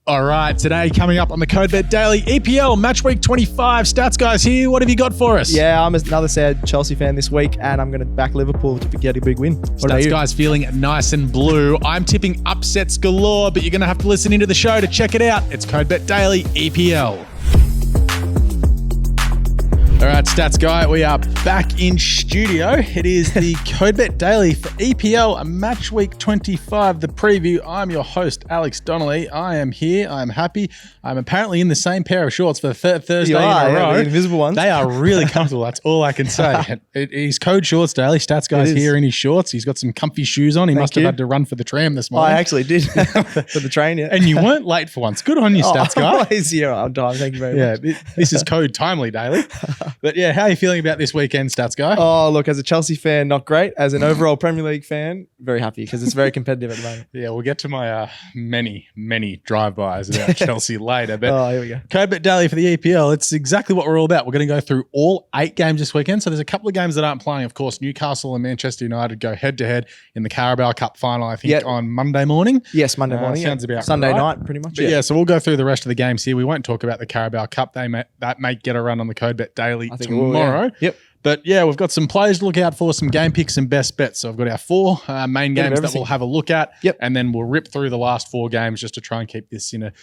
All right, today coming up on the CODE Bet Daily EPL Matchweek 25. Stats guys here. What have you got for us? Yeah, I'm another sad Chelsea fan this week, and I'm going to back Liverpool to get a big win. Stats guys feeling nice and blue. I'm tipping upsets galore, but you're going to have to listen into the show to check it out. It's CODE Bet Daily EPL. All right, Stats Guy, we are back in studio. It is the CODE Bet Daily for EPL Matchweek 25, the preview. I'm your host, Alex Donnelly. I am here. I'm happy. I'm apparently in the same pair of shorts for the third Thursday in a row. The invisible ones. They are really comfortable. That's all I can say. He's Code Shorts Daily. Stats Guy's here in his shorts. He's got some comfy shoes on. He must have had to run for the tram this morning. I actually did for the train, yeah. And you weren't late for once. Good on you, Stats Guy. Always here on time. Thank you very much. This is Code Timely Daily. But yeah, how are you feeling about this weekend, Stats Guy? Oh, look, as a Chelsea fan, not great. As an overall Premier League fan, very happy because it's very competitive at the moment. Yeah, we'll get to my many drive-bys about Chelsea later. But here we go. CODE Bet Daily for the EPL, it's exactly what we're all about. We're going to go through all 8 games this weekend. So there's a couple of games that aren't playing. Of course, Newcastle and Manchester United go head-to-head in the Carabao Cup final, I think, on Monday morning. Yes, Monday morning. Sounds about Sunday right. night, pretty much. But yeah, so we'll go through the rest of the games here. We won't talk about the Carabao Cup. That may get a run on the CODE Bet Daily tomorrow. Yep. But yeah, we've got some players to look out for, some game picks and best bets. So I've got our 4 main games that we'll have a look at. Yep. And then we'll rip through the last 4 games just to try and keep this in a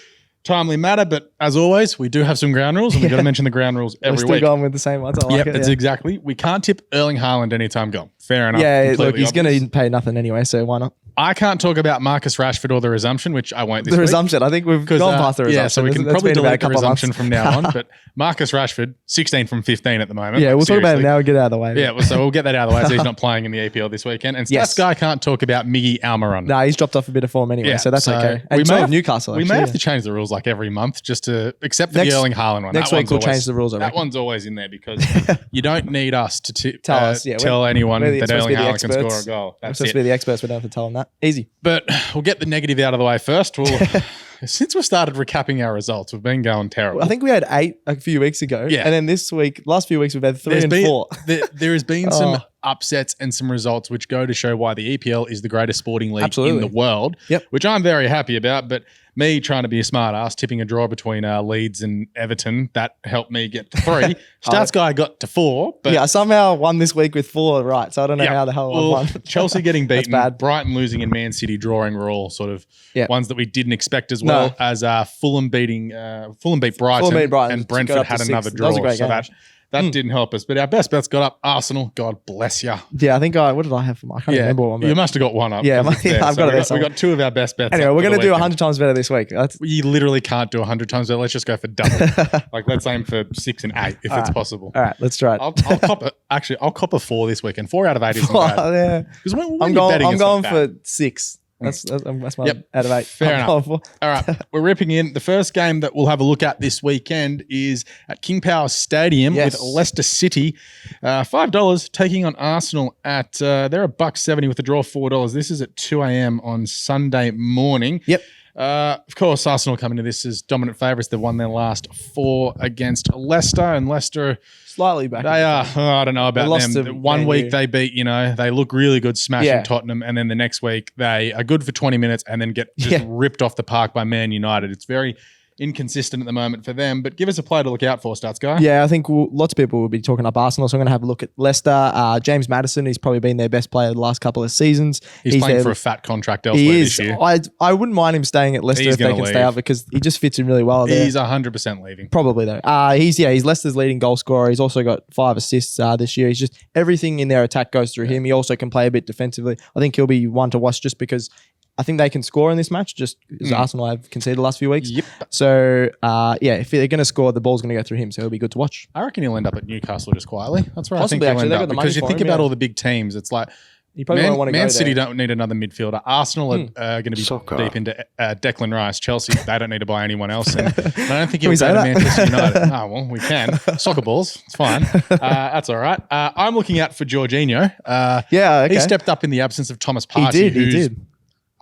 timely matter. But as always, we do have some ground rules, and we've got to mention the ground rules every week. We're still going with the same ones. I like it. That's exactly. We can't tip Erling Haaland anytime gone. Fair enough. Yeah, look, he's going to pay nothing anyway, so why not? I can't talk about Marcus Rashford or the resumption, which I won't this week. The resumption. I think we've gone past the resumption. Yeah, so we can probably delete the resumption from now on. But Marcus Rashford, 16 from 15 at the moment. Yeah, we'll talk about him now and get it out of the way. Yeah, so we'll get that out of the way so he's not playing in the EPL this weekend. And Stats Guy can't talk about Miggy Almiron. No, he's dropped off a bit of form anyway, so that's okay. And we may have Newcastle. We may have to change the rules like every month just to accept the Erling Haaland one. Next week we'll change the rules. That one's always in there because you don't need us to tell anyone that Erling Haaland can score a goal. We're supposed to be the experts. We don't have to tell them that. Easy. But we'll get the negative out of the way first. Since we started recapping our results, we've been going terrible. I think we had 8 a few weeks ago. Yeah. And then this week, last few weeks, we've had 3 and 4. There has been some upsets and some results which go to show why the EPL is the greatest sporting league in the world, which I'm very happy about. But me trying to be a smart ass, tipping a draw between Leeds and Everton, that helped me get to 3. Stats Guy got to 4. But I somehow won this week with 4 right, so I don't know how the hell I won. Chelsea getting beaten, Brighton losing and Man City drawing were all sort of ones that we didn't expect as well as Fulham beat Brighton and Brentford had another draw. So that didn't help us. But our best bets got up. Arsenal, God bless you. Yeah, I think what did I have for my? I can't remember what one. You must have got one up. Yeah, I've got it. We got 2 of our best bets. Anyway, we're going to do 100 times better this week. You literally can't do 100 times better. Let's just go for double. Let's aim for 6 and 8 if it's possible. All right, let's try it. I'll cop it. Actually, I'll cop a 4 this week, and 4 out of 8 isn't bad. Yeah. I'm going for 6. That's my out of 8. Fair enough. All right, we're ripping in. The first game that we'll have a look at this weekend is at King Power Stadium with Leicester City. $5 taking on Arsenal at they're $1.70 with a draw $4. This is at 2 a.m. on Sunday morning. Yep. Of course, Arsenal coming to this as dominant favourites. They've won their last 4 against Leicester, and Leicester slightly back. They are. I don't know about them. One week they beat, they look really good, smashing Tottenham, and then the next week they are good for 20 minutes and then get just ripped off the park by Man United. It's very inconsistent at the moment for them, but give us a play to look out for, Stats Guy. Yeah, I think lots of people will be talking up Arsenal, so I'm going to have a look at Leicester. James Maddison, he's probably been their best player the last couple of seasons. He's playing for a fat contract elsewhere this year. I wouldn't mind him staying at Leicester if they can stay out because he just fits in really well there. He's 100% leaving. Probably though. He's Leicester's leading goal scorer. He's also got 5 assists this year. He's just everything in their attack goes through him. He also can play a bit defensively. I think he'll be one to watch just because I think they can score in this match, just as Arsenal have conceded the last few weeks. Yep. So, if they're going to score, the ball's going to go through him, so he'll be good to watch. I reckon he'll end up at Newcastle just quietly. That's where possibly, I think he'll end up. Because you think about all the big teams, it's like you probably won't want to go Man City there. Don't need another midfielder. Arsenal are going to be deep into Declan Rice. Chelsea, they don't need to buy anyone else. And I don't think he'll go to Manchester United. Oh, well, we can. Soccer balls. It's fine. That's all right. I'm looking out for Jorginho. Okay. He stepped up in the absence of Thomas Partey. He did.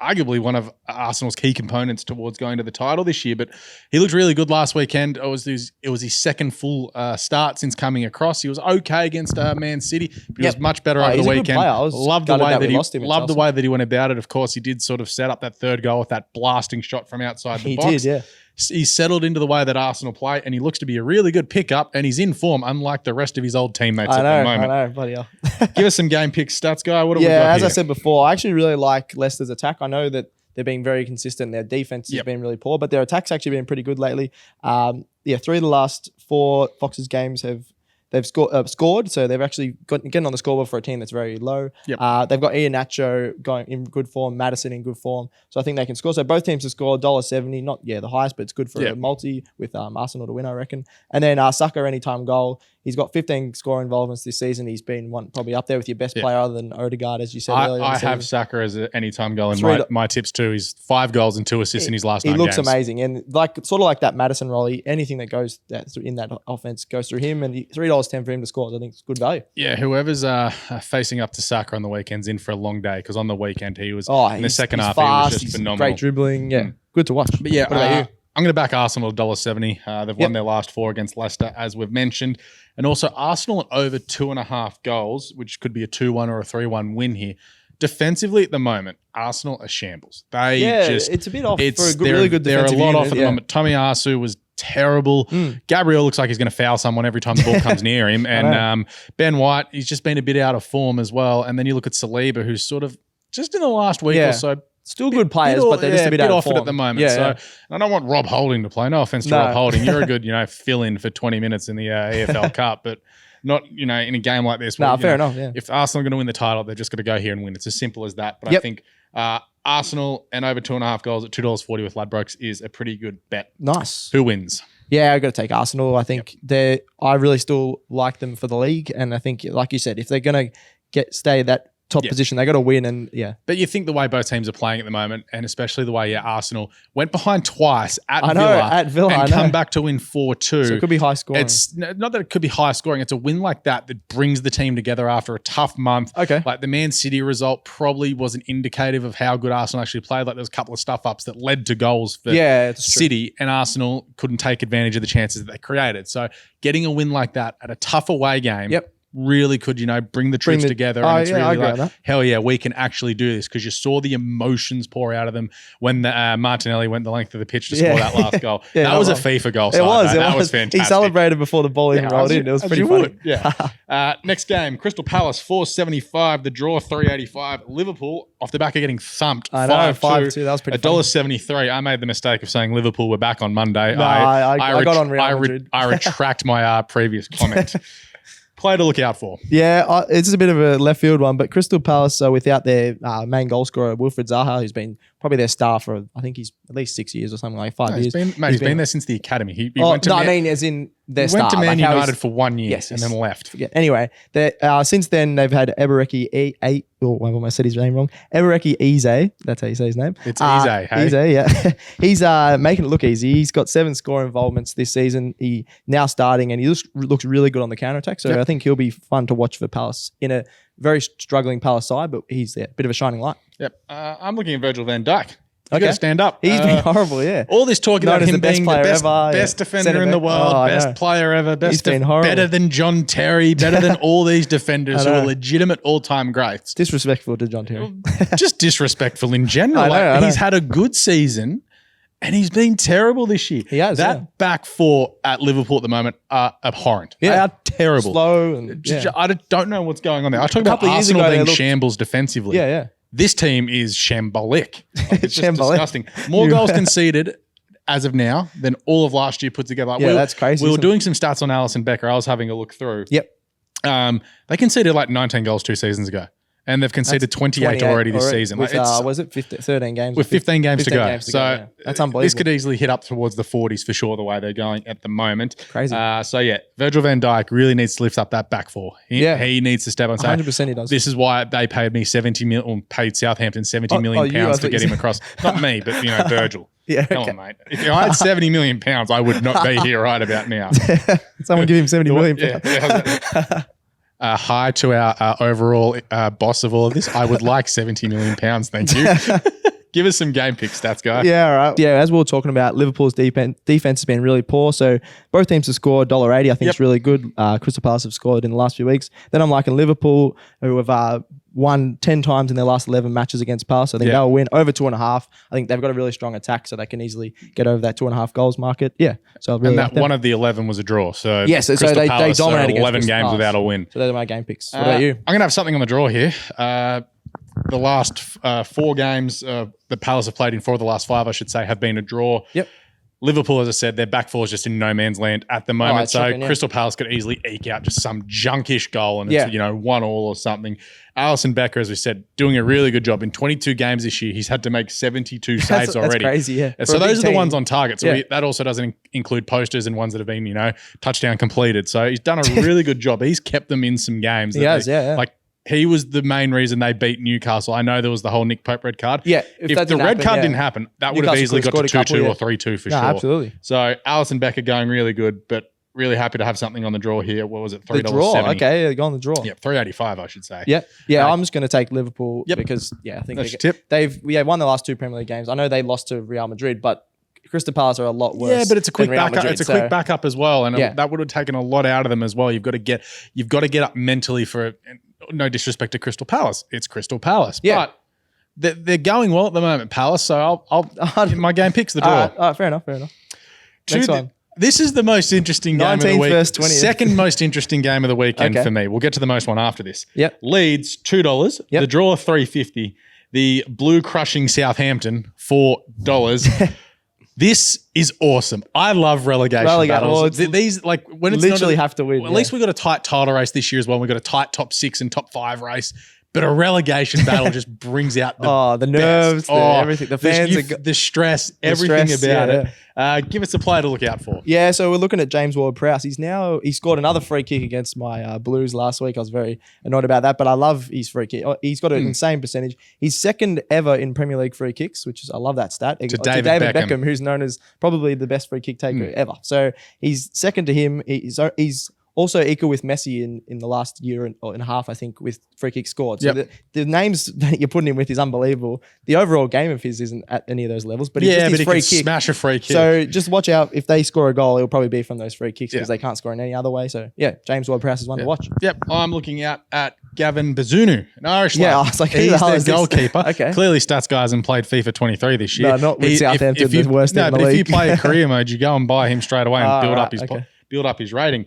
arguably one of Arsenal's key components towards going to the title this year. But he looked really good last weekend. It was his second full start since coming across. He was okay against Man City, but he was much better over the weekend. Loved the way that he went about it. Of course, he did sort of set up that third goal with that blasting shot from outside the box. He did, yeah. He's settled into the way that Arsenal play, and he looks to be a really good pickup, and he's in form, unlike the rest of his old teammates at the moment. I know, bloody hell. Give us some game pick stats, guy. What do we got as here? I said before, I actually really like Leicester's attack. I know that they're being very consistent. Their defense has been really poor, but their attack's actually been pretty good lately. 3 of the last 4 Foxes games they've scored, so they've actually getting on the scoreboard for a team that's very low. They've got Iheanacho going in good form, Maddison in good form, so I think they can score. So both teams have scored $1.70, not the highest, but it's good for a multi with Arsenal to win, I reckon. And then Saka anytime goal. He's got 15 score involvements this season. He's been probably up there with your best player other than Odegaard, as you said earlier. I have Saka as an anytime goal in my tips too. He's 5 goals and 2 assists in his last 9 games. He looks amazing. And sort of like that Maddison role, anything that goes in that offense goes through him. And $3.10 for him to score, I think it's good value. Yeah, whoever's facing up to Saka on the weekend's in for a long day, because on the weekend he was in the second half, fast, he was just phenomenal. Great dribbling. Yeah, good to watch. But yeah, what about you? I'm going to back Arsenal $1.70. They've won their last 4 against Leicester, as we've mentioned. And also Arsenal at over 2.5 goals, which could be a 2-1 or a 3-1 win here. Defensively at the moment, Arsenal are shambles. It's a bit off for a really good defensive They're a lot unit, off at the moment. Tomiyasu was terrible. Gabriel looks like he's going to foul someone every time the ball comes near him. And Ben White, he's just been a bit out of form as well. And then you look at Saliba, who's sort of just in the last week or so, still good players, but they're just a bit off it at the moment. And I don't want Rob Holding to play. No offense to Rob Holding. You're a good, fill-in for 20 minutes in the EFL Cup, but not, in a game like this. Where, fair enough, yeah. If Arsenal are going to win the title, they're just going to go here and win. It's as simple as that. But I think Arsenal and over 2.5 goals at $2.40 with Ladbrokes is a pretty good bet. Nice. Who wins? Yeah, I've got to take Arsenal. I think I really still like them for the league. And I think, like you said, if they're going to stay that top position, they got to win. And But you think the way both teams are playing at the moment, and especially the way Arsenal went behind twice at Villa and come back to win 4-2. So it could be high scoring. It's not that it could be high scoring. It's a win like that brings the team together after a tough month. Okay. Like the Man City result probably wasn't indicative of how good Arsenal actually played. Like there was a couple of stuff ups that led to goals for City, and Arsenal couldn't take advantage of the chances that they created. So getting a win like that at a tough away game really could, bring the troops together. And it's really like, hell yeah, we can actually do this, because you saw the emotions pour out of them when Martinelli went the length of the pitch to score that last goal. That was a FIFA goal. That was fantastic. He celebrated before the ball even rolled in. It was pretty funny. Next game, Crystal Palace 4.75, the draw 3.85. Liverpool off the back of getting thumped 5-2. That was pretty $1.73. I made the mistake of saying Liverpool were back on Monday. I got on Real Madrid. I retract my previous comment. Player to look out for. Yeah, it's a bit of a left field one, but Crystal Palace without their main goal scorer, Wilfried Zaha, who's been probably their star for, I think he's at least 6 years or something, like 5 years. He's been there since the academy. He went to as in their star. Went to Man United for 1 year and then left. Anyway, since then they've had Ebereki I almost said his name wrong. Ebereki Eze, that's how you say his name. It's Eze, hey? Eze, yeah. He's making it look easy. He's got 7 score involvements this season. He now starting, and he looks really good on the counter-attack. So I think he'll be fun to watch for Palace in a very struggling Palace side, but he's a bit of a shining light. Yep. I'm looking at Virgil van Dijk. He's got to stand up. He's been horrible, yeah. All this talking about him being the best defender in the world, best player ever, better than John Terry, better than all these defenders who are legitimate all-time greats. Disrespectful to John Terry. Just disrespectful in general. I know. He's had a good season, and he's been terrible this year. He has, That back four at Liverpool at the moment are abhorrent. Yeah. They are terrible. Slow. And, I don't know what's going on there. I talk about Arsenal being shambles defensively. Yeah. This team is shambolic. It's just disgusting. More goals conceded as of now than all of last year put together. That's crazy. We were doing some stats on Alisson Becker. I was having a look through. Yep. They conceded like 19 goals 2 seasons ago. And they've conceded 28 already this season. With, was it 13 games? With 15 games to go. So that's unbelievable. This could easily hit up towards the 40s for sure, the way they're going at the moment. Crazy. Virgil van Dijk really needs to lift up that back four. He needs to step on. 100% he does. This is why they paid me paid Southampton £70 million to get him across. Not me, but Virgil. Yeah, come on, mate. If I had £70 million, I would not be here right about now. Someone give him £70 million. Hi to our overall boss of all of this. I would like £70 million, thank you. Give us some game pick stats, guy. Yeah, all right. Yeah, as we were talking about, Liverpool's defense has been really poor. So both teams have scored $1.80. I think it's really good. Crystal Palace have scored in the last few weeks. Then I'm liking Liverpool, who have won 10 times in their last 11 matches against Palace. I think they'll win over 2.5. I think they've got a really strong attack, so they can easily get over that 2.5 goals market. Yeah. So really, and that one of the 11 was a draw. So yes, so they dominated 11 games without a win. So those are my game picks. What about you? I'm gonna have something on the draw here. The last 4 games the Palace have played in, 4 of the last 5, I should say, have been a draw. Yep. Liverpool, as I said, their back four is just in no man's land at the moment. So shocking, Crystal Palace could easily eke out just some junkish goal and it's 1-1 or something. Alisson Becker, as we said, doing a really good job. In 22 games this year, he's had to make 72 saves already. That's crazy, yeah. So those are the ones on target. So that also doesn't include posters and ones that have been, touchdown completed. So he's done a really good job. He's kept them in some games. He has, Like, he was the main reason they beat Newcastle. I know there was the whole Nick Pope red card. Yeah. If the red card didn't happen, that would have easily got to 2-2 or 3-2 for sure. Absolutely. So Alisson Becker going really good, but really happy to have something on the draw here. What was it? $3.70. The draw. Okay, yeah, go on the draw. Yeah, $3.85, I should say. Yeah. I'm just going to take Liverpool because I think that's your tip. They've won the last 2 Premier League games. I know they lost to Real Madrid, but Crystal Palace are a lot worse. Yeah, but it's a quick backup. Madrid, it's a quick backup as well, and that would have taken a lot out of them as well. You've got to get up mentally for it. No disrespect to Crystal Palace, it's Crystal Palace, but they're going well at the moment, Palace. So I'll my game picks the draw. All right, fair enough. Next one. This is the most interesting game of the week. Versus 20th. Second most interesting game of the weekend for me. We'll get to the most one after this. Yep. Leeds $2. Yep. The draw $3.50. The blue crushing Southampton $4. This is awesome. I love relegation battles. These when it's literally have to win. At least we got a tight title race this year as well. We got a tight top 6 and top 5 race. But a relegation battle just brings out the nerves, everything, the fans, the stress, everything about it. Give us a player to look out for. Yeah, so we're looking at James Ward-Prowse. He scored another free kick against my Blues last week. I was very annoyed about that, but I love his free kick. He's got an insane percentage. He's second ever in Premier League free kicks, which is I love that stat. To David Beckham, who's known as probably the best free kick taker ever. So he's second to him. He's also equal with Messi in the last year and a half, I think, with free kick scored. So the names that you're putting him with is unbelievable. The overall game of his isn't at any of those levels, but he can smash a free kick. So just watch out. If they score a goal, it'll probably be from those free kicks because they can't score in any other way. So James Ward-Prowse is one to watch. Yep, I'm looking out at Gavin Bazunu, an Irish lad. Yeah, I was like, he's their goalkeeper. Okay. Clearly, Stats guy hasn't played FIFA 23 this year. No, not with Southampton, the worst in the league. No, but if you play a career mode, you go and buy him straight away and build up his rating.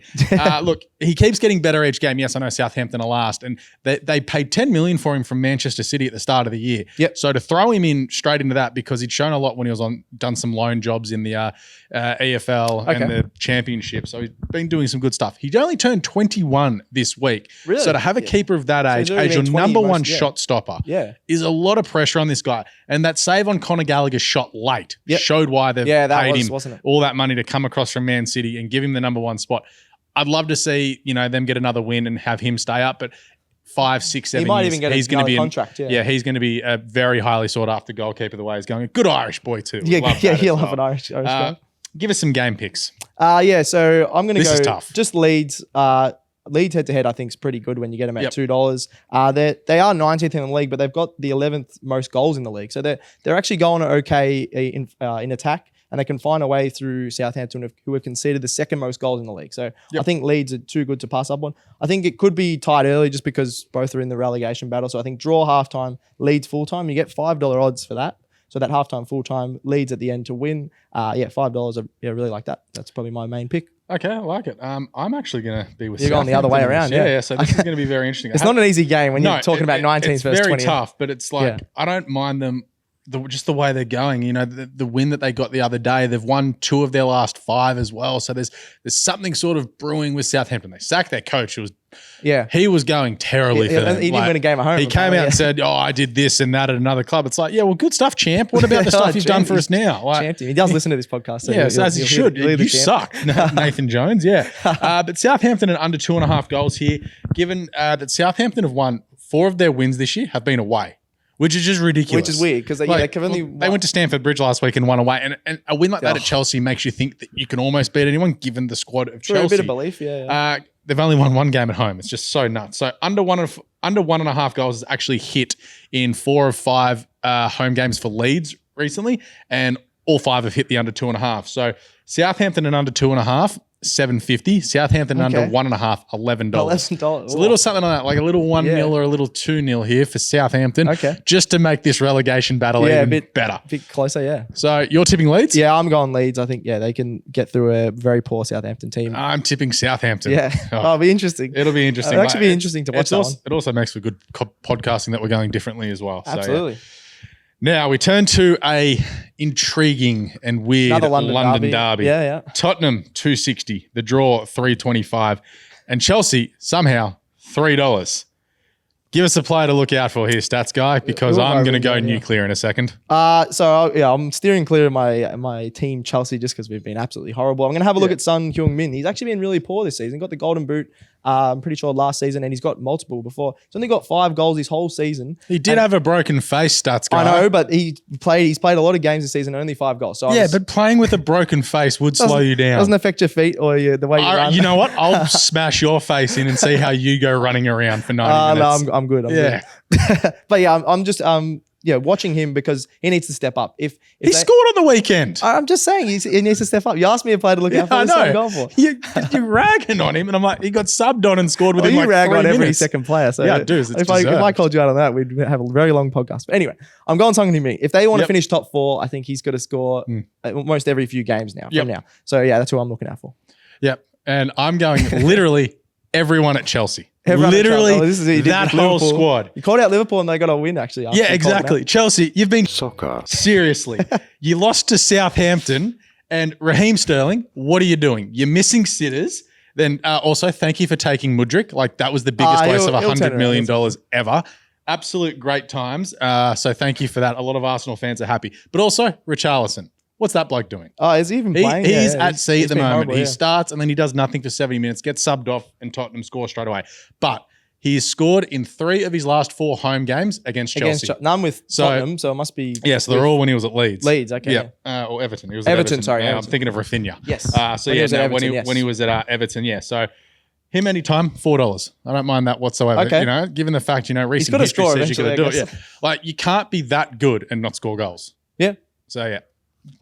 Look, he keeps getting better each game. Yes, I know Southampton are last, and they paid $10 million for him from Manchester City at the start of the year. Yep. So to throw him in straight into that because he'd shown a lot when he was done some loan jobs in the EFL and the Championship. So he's been doing some good stuff. He only turned 21 this week. Really? So to have a keeper of that age as your number one shot stopper is a lot of pressure on this guy. And that save on Conor Gallagher's shot late showed why they've paid him all that money to come across from Man City and give him the number one spot. I'd love to see, them get another win and have him stay up, but 5, 6, 7 years. He might even get another contract. He's going to be a very highly sought after goalkeeper the way he's going. A good Irish boy too. He'll have an Irish guy. Give us some game picks. So I'm going to go. This is tough. Just Leeds. Leeds head-to-head, I think, is pretty good when you get them at $2. They are 19th in the league, but they've got the 11th most goals in the league. So they're actually going okay in attack, and they can find a way through Southampton, who have conceded the 2nd most goals in the league. So I think Leeds are too good to pass up on. I think it could be tied early just because both are in the relegation battle. So I think draw halftime, Leeds full-time. You get $5 odds for that. So that halftime, full-time, Leeds at the end to win. $5. I really like that. That's probably my main pick. Okay, I like it. I'm actually going to be with You're going the other way around, yeah. So this is going to be very interesting. It's not an easy game when you're talking about 19th versus 20th. It's very tough, but it's like I don't mind them. Just the way they're going, the win that they got the other day, they've won 2 of their last 5 as well. So there's something sort of brewing with Southampton. They sacked their coach. He was going terribly for them. He didn't win a game at home. He came out and said, I did this and that at another club. It's like, well, good stuff, champ. What about the stuff you've done for us now? Champ, he does listen to this podcast. So as he should. You suck, Nathan Jones. But Southampton are under 2.5 goals here, given that Southampton have won 4 of their wins this year have been away. Which is just ridiculous. Which is weird because they went to Stamford Bridge last week and won away. And a win like that at Chelsea makes you think that you can almost beat anyone given the squad of Chelsea. A bit of belief, they've only won 1 game at home. It's just so nuts. So under 1.5 goals is actually hit in 4 of 5 home games for Leeds recently, and all 5 have hit the under 2.5. So Southampton and under 2.5, $7.50. Southampton under 1.5, $11. $11. It's a little something like that, like a little 1-0 or a little 2-0 here for Southampton. Okay. Just to make this relegation battle even better. A bit closer, yeah. So you're tipping Leeds? Yeah, I'm going Leeds. I think, they can get through a very poor Southampton team. I'm tipping Southampton. Yeah. It'll be interesting. It'll be interesting. It'll actually be interesting to watch that one. It also makes for good podcasting that we're going differently as well. Absolutely. So, Now we turn to a intriguing and weird London derby. Yeah. Tottenham, 260. The draw, 325. And Chelsea, somehow, $3. Give us a player to look out for here, stats guy, because I'm going to go nuclear in a second. I'm steering clear of my team Chelsea just because we've been absolutely horrible. I'm going to have a look at Son Heung-min. He's actually been really poor this season. Got the golden boot, I'm pretty sure last season, and he's got multiple before. He's only got 5 goals this whole season. He did have a broken face, stats guy. I know, but he's played a lot of games this season, only 5 goals. So but playing with a broken face would slow you down. Doesn't affect your feet or the way you run. You know what? I'll smash your face in and see how you go running around for 90 minutes. No, I'm good. I'm good. But yeah, I'm just watching him because he needs to step up. If he scored on the weekend. I'm just saying he needs to step up. You asked me a player to look out for. I know. Goal for. You're ragging on him, and I'm like, he got subbed on and scored within like 3 minutes. You rag on every second player. So yeah, I do. If I called you out on that, we'd have a very long podcast. But anyway, I'm going Son Heung-min. If they want to finish top 4, I think he's got to score almost every few games now. From now. So yeah, that's who I'm looking out for. Yep, and I'm going literally everyone at Chelsea. Literally, that whole squad. You called out Liverpool and they got a win, actually. Yeah, exactly. Chelsea, you've been soccer. Seriously. You lost to Southampton and Raheem Sterling. What are you doing? You're missing sitters. Then also, thank you for taking Mudryk. Like, that was the biggest waste of $100 million ever. Absolute great times. So thank you for that. A lot of Arsenal fans are happy. But also, Richarlison. What's that bloke doing? Oh, is he even playing? He's at sea at the moment. He starts and then he does nothing for 70 minutes, gets subbed off, and Tottenham score straight away. But he has scored in 3 of his last 4 home games against Chelsea. None with Tottenham, so it must be... Yeah, so they're all when he was at Leeds. Leeds, okay. Yeah, or Everton. He was Everton, sorry. I'm thinking of Rafinha. Yes. When he was at Everton, yeah. So him anytime, $4. I don't mind that whatsoever. Okay. Given the fact, recent history says you got to do it. Yeah. Like, you can't be that good and not score goals. Yeah. So, yeah.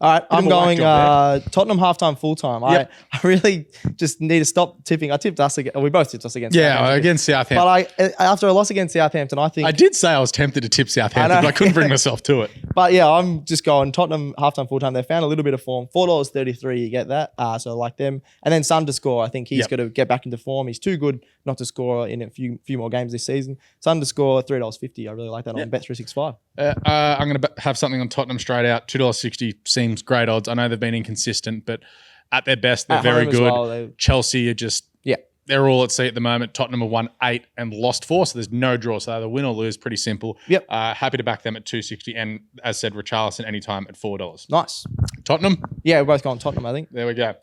All right, I'm going Tottenham halftime, full time. Yep. I really just need to stop tipping. I tipped us against. We both tipped us against. Yeah, against Southampton. But after a loss against Southampton, I think I did say I was tempted to tip Southampton, but I couldn't bring myself to it. But yeah, I'm just going Tottenham halftime, full time. They found a little bit of form. $4.33, you get that. So I like them. And then Son to score. I think he's got to get back into form. He's too good not to score in a few more games this season. Son to score, $3.50. I really like that on Bet365. I'm going to have something on Tottenham straight out. $2.60 seems great odds. I know they've been inconsistent, but at their best, they're very good. Well, Chelsea are just, they're all at sea at the moment. Tottenham have won 8 and lost 4, so there's no draw. So either win or lose, pretty simple. Yep. Happy to back them at $2.60. And as said, Richarlison anytime at $4. Nice. Tottenham? Yeah, we're both going Tottenham, I think. There we go.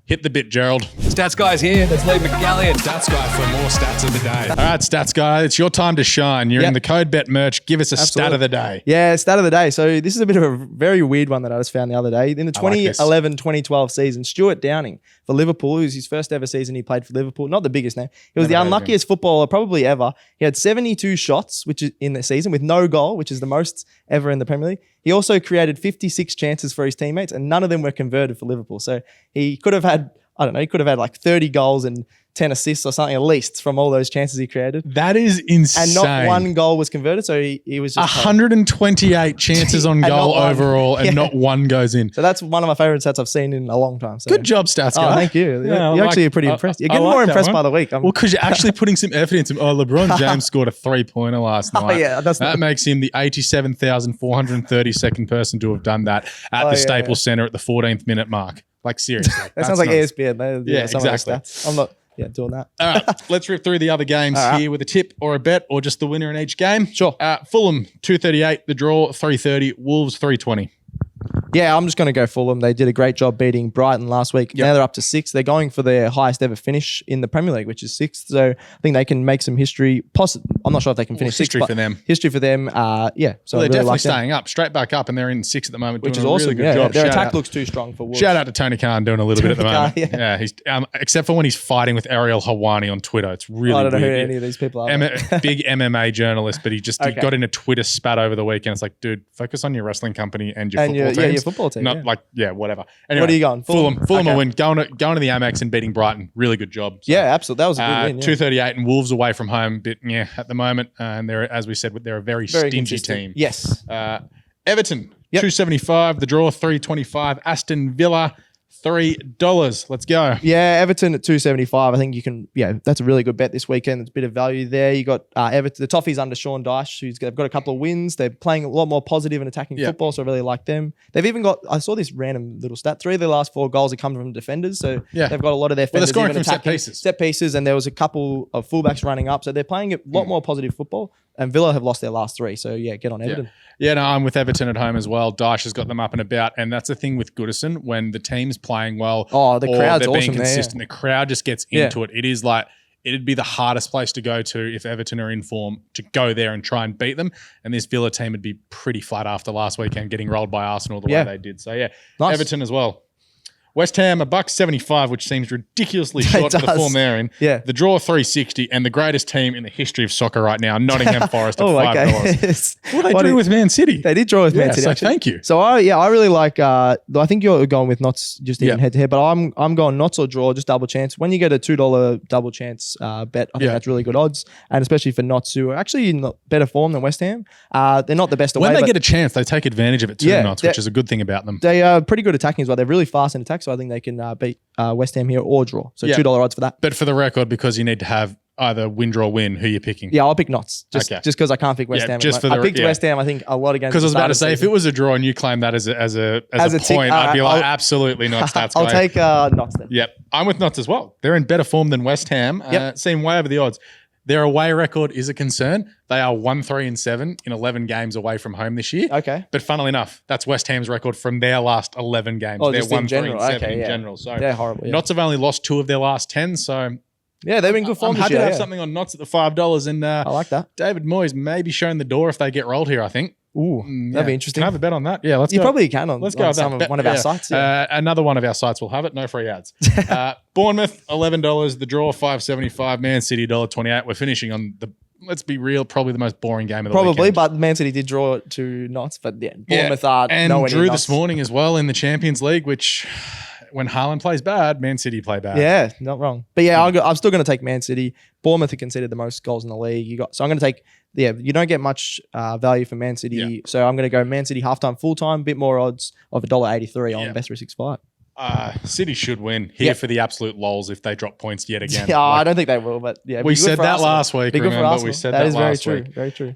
Hit the bit, Gerald. Stats Guy's here. Let's leave McAllion. Stats Guy for more stats of the day. All right, Stats Guy, it's your time to shine. You're in the Code Bet merch. Give us a stat of the day. Yeah, stat of the day. So this is a bit of a very weird one that I just found the other day. In the 2011-2012 season, Stuart Downing for Liverpool, it was his first ever season he played for Liverpool. Not the biggest name. He was the unluckiest footballer probably ever. He had 72 shots, which is in the season, with no goal, which is the most ever in the Premier League. He also created 56 chances for his teammates, and none of them were converted for Liverpool. So he could have had, like 30 goals and 10 assists or something at least from all those chances he created. That is insane. And not one goal was converted, so he was just 128 chances on goal overall, and not one goes in. So that's one of my favorite stats I've seen in a long time. So. Good job, Stats Guy. Oh, thank you. Yeah, you're actually pretty impressed. You're getting more impressed by the week. Well, because you're actually putting some effort into LeBron James scored a 3-pointer last night. Oh, yeah. That makes him the 87,432nd person to have done that at the Staples Center at the 14th minute mark. Like, seriously. That sounds like ESPN. Exactly. I'm not doing that. All right, let's rip through the other games here with a tip or a bet or just the winner in each game. Sure. Fulham, 238. The draw, 330. Wolves, 320. Yeah, I'm just going to go Fulham. They did a great job beating Brighton last week. Now they're up to 6th. They're going for their highest ever finish in the Premier League, which is 6th. So I think they can make some history. I'm not sure if they can finish 6th. History for them. History for them. Yeah. So they're definitely staying up, straight back up, and they're in 6th at the moment, which is doing a awesome. really good job. Their attack looks too strong for Wolves. Shout out to Tony Khan doing a little bit at the moment. Yeah, he's except for when he's fighting with Ariel Hawani on Twitter. It's really I don't know who weird. any of these people are. Big MMA journalist, but he got in a Twitter spat over the weekend. It's like, dude, focus on your wrestling company and your football team. Yeah, your football team. Not whatever. Anyway, what are you going? Fulham will win. Going to the Amex and beating Brighton. Really good job. So, yeah, absolutely. That was a good win. 238 and Wolves away from home. Bit at the moment, and they're, as we said, they're a very stingy consistent team. Yes. Everton 275. The draw 325. Aston Villa $3. Let's go. Yeah, Everton at 275. I think you can. Yeah, that's a really good bet this weekend. There's a bit of value there. You got Everton. The Toffees under Sean Dyche, they've got a couple of wins. They're playing a lot more positive and attacking football, so I really like them. They've even got. I saw this random little stat. 3 of their last 4 goals have come from defenders. So they've got a lot of their defenders. They're scoring from set pieces, and there was a couple of fullbacks running up. So they're playing a lot more positive football. And Villa have lost their last 3. So, yeah, get on Everton. Yeah, no, I'm with Everton at home as well. Dyche has got them up and about. And that's the thing with Goodison. When the team's playing well, the crowd's they're awesome being consistent, the crowd just gets into it. It is like, it'd be the hardest place to go to if Everton are in form, to go there and try and beat them. And this Villa team would be pretty flat after last weekend, getting rolled by Arsenal the way they did. So, nice. Everton as well. West Ham, $1.75, which seems ridiculously short for the form they're in. Yeah. The draw, 360, and the greatest team in the history of soccer right now, Nottingham Forest at $5. What they drew with Man City. They did draw with Man City. So thank you. So I really like. I think you're going with Knots just even head to head, but I'm going Knots or draw, just double chance. When you get a $2 double chance bet, I think that's really good odds, and especially for Knots, who are actually in better form than West Ham. They're not the best away. When they get a chance, they take advantage of it too. Knots, which is a good thing about them. They are pretty good attacking as well. They're really fast in attack. So I think they can beat West Ham here or draw. So $2 odds for that. But for the record, because you need to have either win, draw, win, who you're picking. Yeah, I'll pick Knots. Just because I can't pick West Ham. I picked West Ham, I think, a lot against. Because I was about to say, if it was a draw and you claim that as a point, I'd be like, absolutely not. That's I'll take Knots then. Yep. I'm with Knots as well. They're in better form than West Ham. Seem way over the odds. Their away record is a concern. They are 1-3-7 in 11 games away from home this year. Okay. But funnily enough, that's West Ham's record from their last 11 games. Oh, they're just 1-3-7 in general. So they're horrible. Knots have only lost 2 of their last 10. So yeah, they've been good form. I'm happy to have something on Knots at the $5. And I like that. David Moyes may be showing the door if they get rolled here, I think. Ooh, that'd be interesting. Can I have a bet on that? Yeah, let's go. You probably can on, let's go one of our sites. Yeah. Another one of our sites will have it. No free ads. Bournemouth, $11. The draw, $5.75. Man City, $1.28. We're finishing on the, let's be real, probably the most boring game of the weekend. But Man City did draw to Knots. But Bournemouth are and drew this morning as well in the Champions League, which when Haaland plays bad, Man City play bad. Yeah, not wrong. But yeah, I'm still going to take Man City. Bournemouth are considered the most goals in the league. So I'm going to take. Yeah, you don't get much value for Man City, so I'm going to go Man City halftime, full time, bit more odds of $1.83 on Bet365. City should win here for the absolute lols if they drop points yet again. Yeah, I don't think they will, but yeah, we said that last week. Remember, we said that last week. Very true.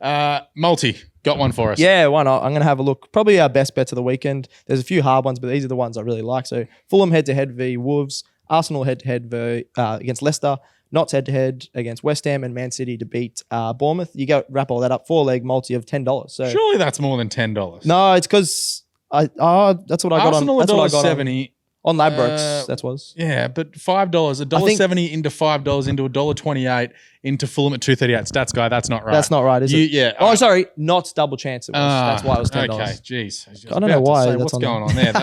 Multi, got one for us. Yeah, why not? I'm going to have a look. Probably our best bets of the weekend. There's a few hard ones, but these are the ones I really like. So Fulham head to head v Wolves, Arsenal head to head against Leicester. Knots head-to-head against West Ham and Man City to beat Bournemouth. You wrap all that up, 4-leg multi of $10. So surely that's more than $10. No, it's because that's what I got on. That's what I got $1.70 on Ladbrokes. That was but $5, $1.70 into $5 into $1.28 into Fulham at 238. Stats guy, that's not right. That's not right, is it? Yeah. Oh, sorry, Knots double chance. It was. That's why it was $10. Okay, jeez. I don't know why. What's going on there?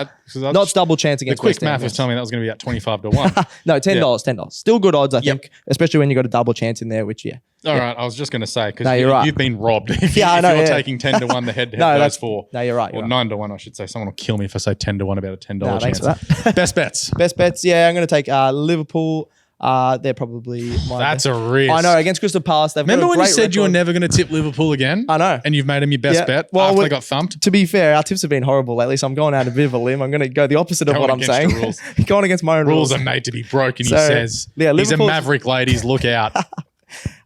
Knots double chance against. The quick West Ham, math was telling me that was going to be at 25 to 1. No, $10. Still good odds, I think, especially when you got a double chance in there. Which All right, I was just going to say because right. you've been robbed. If you're taking 10 to 1, the head goes for. No, you're right. Or 9 to 1, I should say. Someone will kill me if I say 10 to 1 about a $10 chance. Thanks for that. Best bets. Best bets. Yeah, I'm going to take Liverpool. They're probably That's a risk. I know, against Crystal Palace. Remember when you said you were never going to tip Liverpool again? I know. And you've made them your best bet after they got thumped? To be fair, our tips have been horrible lately, so I'm going out a bit of a limb. I'm going to go the opposite of what I'm saying. Going against my own rules. Rules are made to be broken, he says. Yeah, he's a maverick, ladies. Look out.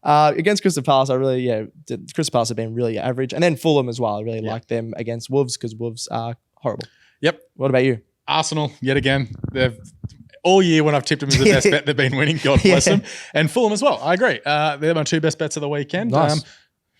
Against Crystal Palace, Crystal Palace have been really average. And then Fulham as well. I really like them against Wolves because Wolves are horrible. Yep. What about you? Arsenal, yet again. They've all year when I've tipped them as the best bet, they've been winning. God bless them. And Fulham as well. I agree. They're my 2 best bets of the weekend. Nice.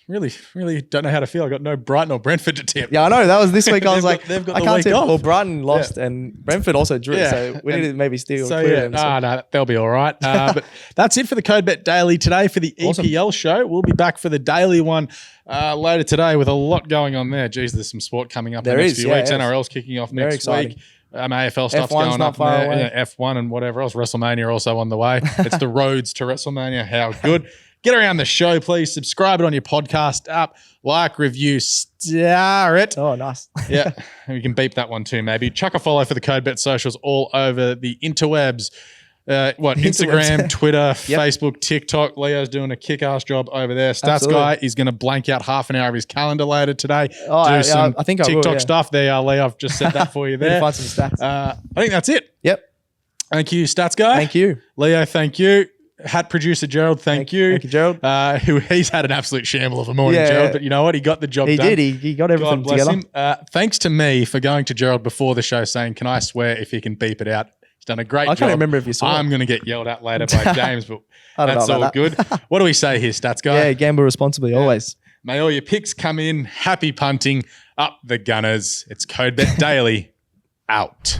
really don't know how to feel. I got no Brighton or Brentford to tip. Yeah, I know. That was this week. I was like, they've got I the can't week tip. off. Well, Brighton lost and Brentford also drew. Yeah. So we need to maybe steal. So clear them. no, they'll be all right. But that's it for the Code Bet Daily today for the EPL show. We'll be back for the daily one later today with a lot going on there. Geez, there's some sport coming up in the next few weeks. NRL's kicking off Very next exciting. week. AFL stuff's F1's going not up far there. away. Yeah, F1 and whatever else. WrestleMania also on the way. It's the roads to WrestleMania. How good. Get around the show, please. Subscribe it on your podcast app. Like, review, star it. Oh, nice. Yeah, we can beep that one too, maybe. Chuck a follow for the Code Bet socials all over the interwebs. Instagram, Twitter, Facebook, TikTok. Leo's doing a kick-ass job over there. Stats guy is going to blank out half an hour of his calendar later today. I think I TikTok will, stuff. There you are, Leo. I've just said that for you there. Find some stats. I think that's it. Yep. Thank you, Stats guy. Thank you. Leo, thank you. Hat producer Gerald, thank you. Thank you, Gerald. He's had an absolute shamble of a morning, Gerald, but you know what? He got the job done. He did. He got everything God bless together. him. Thanks to me for going to Gerald before the show saying, can I swear if he can beep it out? He's done a great job. I can't remember if you saw I'm going to get yelled at later by James, but that's all that. good. What do we say here, Stats guy? Yeah, gamble responsibly, always. May all your picks come in. Happy punting. Up the Gunners. It's Code Bet Daily. Out.